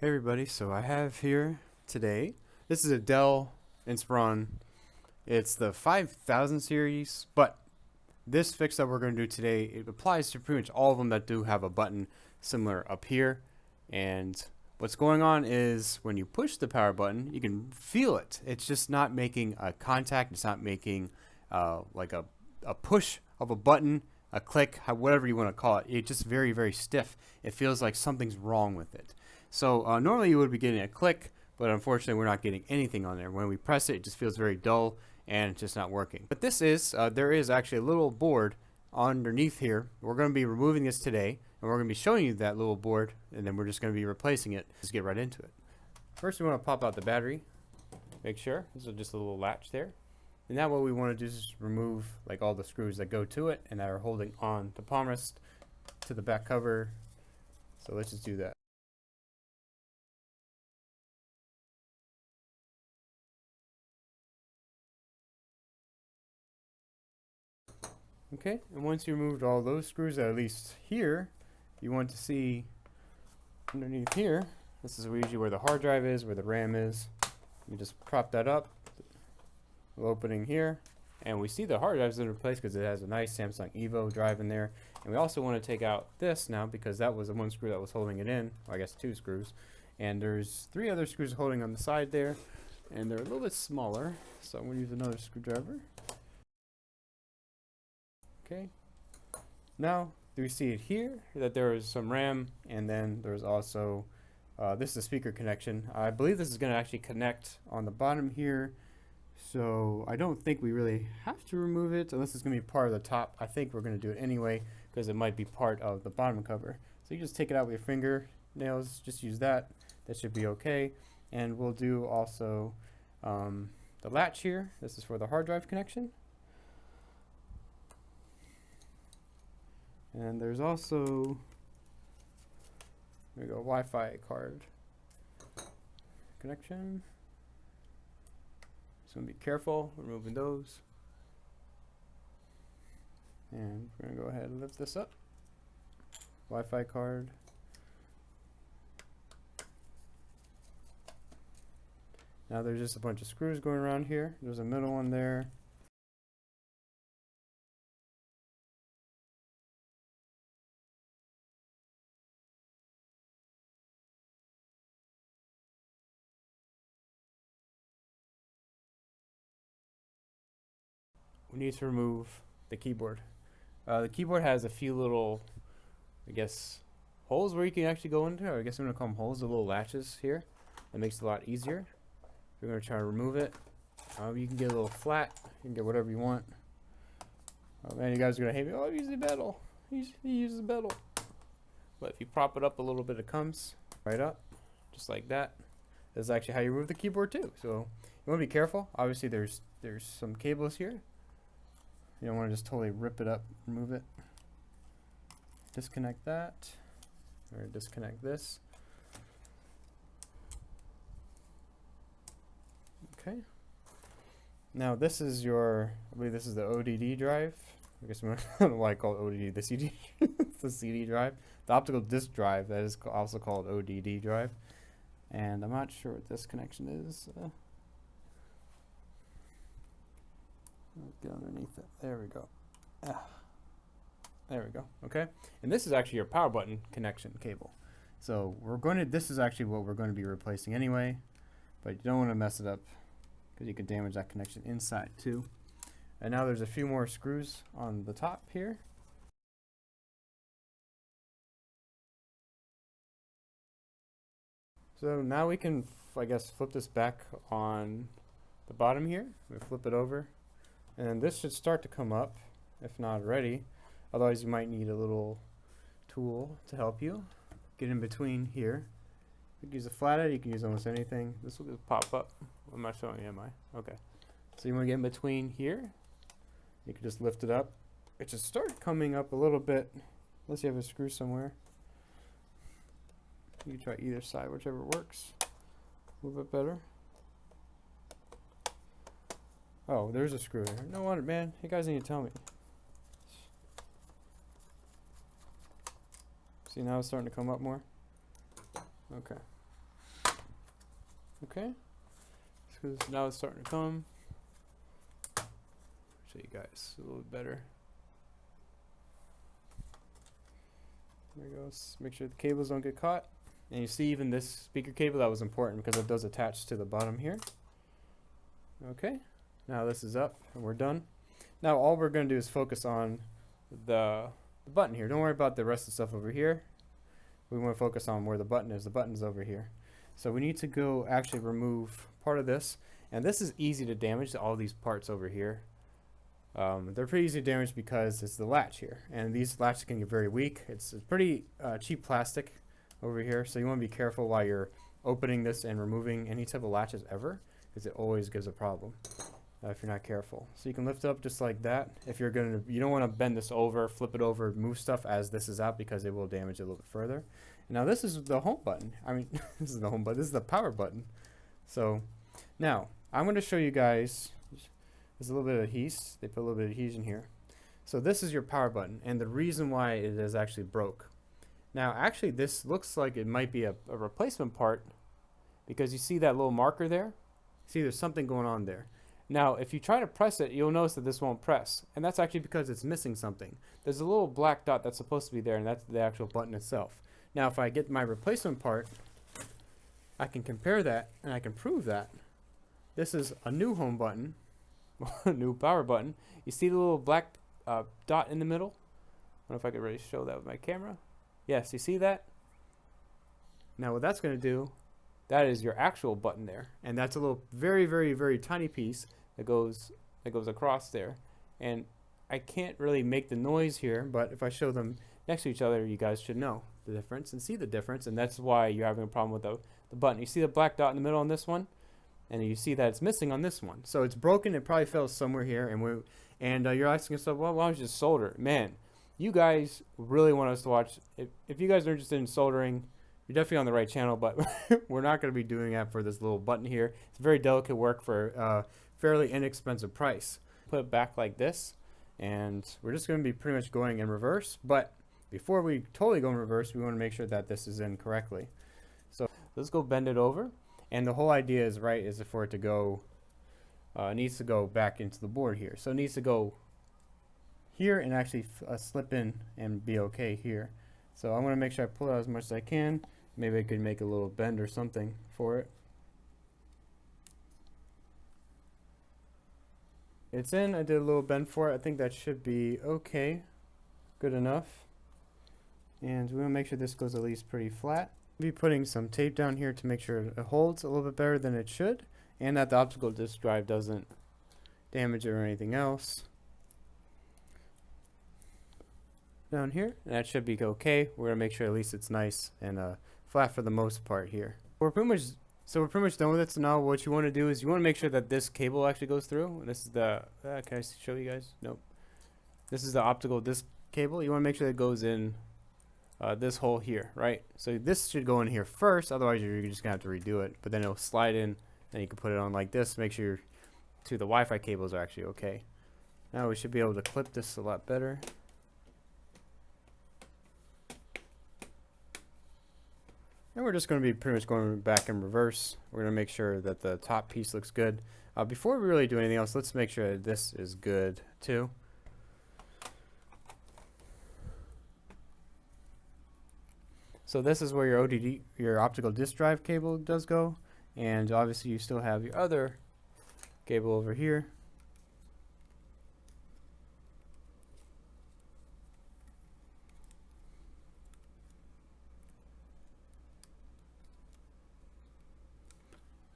Hey everybody, so I have here today, this is a Dell Inspiron. It's the 5000 series, but this fix that we're going to do today, it applies to pretty much all of them that do have a button similar up here. And what's going on is when you push the power button, you can feel it. It's just not making a contact. It's not making like a push of a button, a click, whatever you want to call it. It's just very, very stiff. It feels like something's wrong with it. So normally you would be getting a click, but unfortunately we're not getting anything on there. When we press it, it just feels very dull and it's just not working. But this is, there is actually a little board underneath here. We're going to be removing this today, and we're going to be showing you that little board, and then we're just going to be replacing it. Let's get right into it. First we want to pop out the battery. Make sure, this is just a little latch there. And now what we want to do is just remove like all the screws that go to it and that are holding on the palm rest to the back cover. So let's just do that. Okay, and once you removed all those screws, at least here, you want to see underneath here, this is usually where the hard drive is, where the RAM is. You just prop that up, little opening here, and we see the hard drive's in place because it has a nice Samsung Evo drive in there. And we also want to take out this now because that was the one screw that was holding it in, or I guess two screws. And there's three other screws holding on the side there, and they're a little bit smaller, so I'm going to use another screwdriver. Okay, now do we see it here that there is some RAM, and then there's also this is a speaker connection. I believe this is going to actually connect on the bottom here, so I don't think we really have to remove it unless it's going to be part of the top. I think we're going to do it anyway because it might be part of the bottom cover. So you just take it out with your fingernails, just use that. That should be okay. And we'll do also the latch here. This is for the hard drive connection. And there's also, there we go, Wi-Fi card connection. So be careful removing those. And we're gonna go ahead and lift this up. Wi-Fi card. Now there's just a bunch of screws going around here. There's a middle one there. We need to remove the keyboard. The keyboard has a few little, I guess, holes where you can actually go into. Or I guess I'm going to call them holes, the little latches here. That makes it a lot easier. We're going to try to remove it. You can get a little flat. You can get whatever you want. Oh man, you guys are going to hate me. Oh, use the metal. He uses metal. But if you prop it up a little bit, it comes right up. Just like that. That's actually how you remove the keyboard too. So you want to be careful. Obviously there's some cables here. You don't want to just totally rip it up, remove it. Disconnect that, or disconnect this. Okay. Now this is your, I believe this is the ODD drive. I guess I don't know why I call it ODD, the CD, the CD drive. The optical disc drive, that is also called ODD drive. And I'm not sure what this connection is. Get underneath it. There we go. There we go. Okay. And this is actually your power button connection cable. So we're going to, this is actually what we're going to be replacing anyway, but you don't want to mess it up because you can damage that connection inside too. And now there's a few more screws on the top here. So now we can, I guess, flip this back on the bottom here. We flip it over. And this should start to come up, if not already. Otherwise, you might need a little tool to help you get in between here. You can use a flathead, you can use almost anything. This will just pop up. What am I showing you? Am I? Okay. So you want to get in between here. You can just lift it up. It should start coming up a little bit, unless you have a screw somewhere. You can try either side, whichever works. A little bit better. Oh, there's a screw there. No wonder, man. You guys need to tell me. See, now it's starting to come up more. Okay. Okay, so now it's starting to come. Show you guys a little bit better. There it goes. Make sure the cables don't get caught. And you see even this speaker cable, that was important because it does attach to the bottom here. Okay, now this is up and we're done. Now all we're going to do is focus on the button here. Don't worry about the rest of the stuff over here. We want to focus on where the button is. The button's over here. So we need to go actually remove part of this. And this is easy to damage, all these parts over here. They're pretty easy to damage because it's the latch here. And these latches can get very weak. It's pretty cheap plastic over here. So you want to be careful while you're opening this and removing any type of latches ever, because it always gives a problem if you're not careful. So you can lift it up just like that. If you're going to, you don't want to bend this over, flip it over, move stuff as this is out, because it will damage it a little bit further. And now this is the home button. I mean, this is the home button. This is the power button. So now I'm going to show you guys. There's a little bit of adhesive. They put a little bit of adhesion here. So this is your power button, and the reason why it is actually broke. Now actually this looks like it might be a replacement part, because you see that little marker there? See, there's something going on there. Now if you try to press it, you'll notice that this won't press, and that's actually because it's missing something. There's a little black dot that's supposed to be there, and that's the actual button itself. Now if I get my replacement part, I can compare that and I can prove that this is a new home button, new power button. You see the little black dot in the middle? I don't know if I could really show that with my camera. Yes, you see that? Now what that's going to do, that is your actual button there, and that's a little very, very, very tiny piece that goes across there. And I can't really make the noise here, but if I show them next to each other, you guys should know the difference and see the difference, and that's why you're having a problem with the button. You see the black dot in the middle on this one, and you see that it's missing on this one. So it's broken. It probably fell somewhere here, and you're asking yourself, well, why don't you just solder it? Man, you guys really want us to watch. If you guys are interested in soldering, you're definitely on the right channel, but we're not going to be doing that for this little button here. It's very delicate work for a fairly inexpensive price. Put it back like this, and we're just going to be pretty much going in reverse, but before we totally go in reverse, we want to make sure that this is in correctly. So let's go bend it over, and the whole idea is for it to go, needs to go back into the board here. So it needs to go here and actually slip in and be okay here. So I want to make sure I pull it out as much as I can. Maybe I could make a little bend or something for it. It's in. I did a little bend for it. I think that should be okay. Good enough. And we want to make sure this goes at least pretty flat. I'll be putting some tape down here to make sure it holds a little bit better than it should, and that the optical disk drive doesn't damage it or anything else. Down here, and that should be okay. We're gonna make sure at least it's nice and flat for the most part here. We're pretty much done with it. So now what you want to do is you want to make sure that this cable actually goes through. This is the can I show you guys? Nope. This is the optical disc cable. You want to make sure that it goes in this hole here, right? So this should go in here first, otherwise you're just gonna have to redo it. But then it'll slide in, and you can put it on like this. Make sure the Wi-Fi cables are actually okay. Now we should be able to clip this a lot better. And we're just going to be pretty much going back in reverse. We're going to make sure that the top piece looks good. Before we really do anything else, let's make sure that this is good too. So this is where your ODD, your optical disk drive cable does go. And obviously you still have your other cable over here.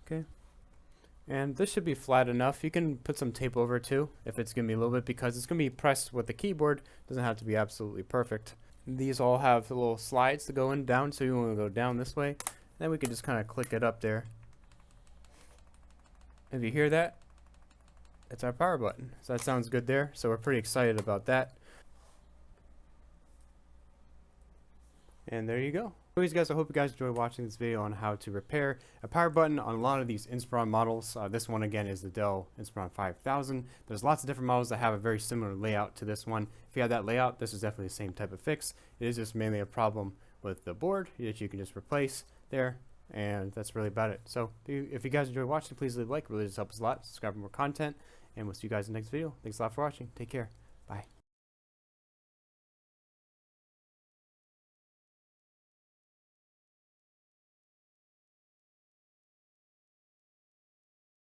Okay, and this should be flat enough. You can put some tape over it too if it's going to be a little bit, because it's going to be pressed with the keyboard. It doesn't have to be absolutely perfect. These all have little slides to go in down, so you want to go down this way. Then we can just kind of click it up there. If you hear that, it's our power button. So that sounds good there. So we're pretty excited about that. And there you go. Anyways guys, I hope you guys enjoyed watching this video on how to repair a power button on a lot of these Inspiron models. This one again is the Dell Inspiron 5000. There's lots of different models that have a very similar layout to this one. If you have that layout, this is definitely the same type of fix. It is just mainly a problem with the board that you can just replace there, and that's really about it. So if you guys enjoy watching, please leave a like. It really just helps us a lot. Subscribe for more content, and we'll see you guys in the next video. Thanks a lot for watching. Take care. Bye.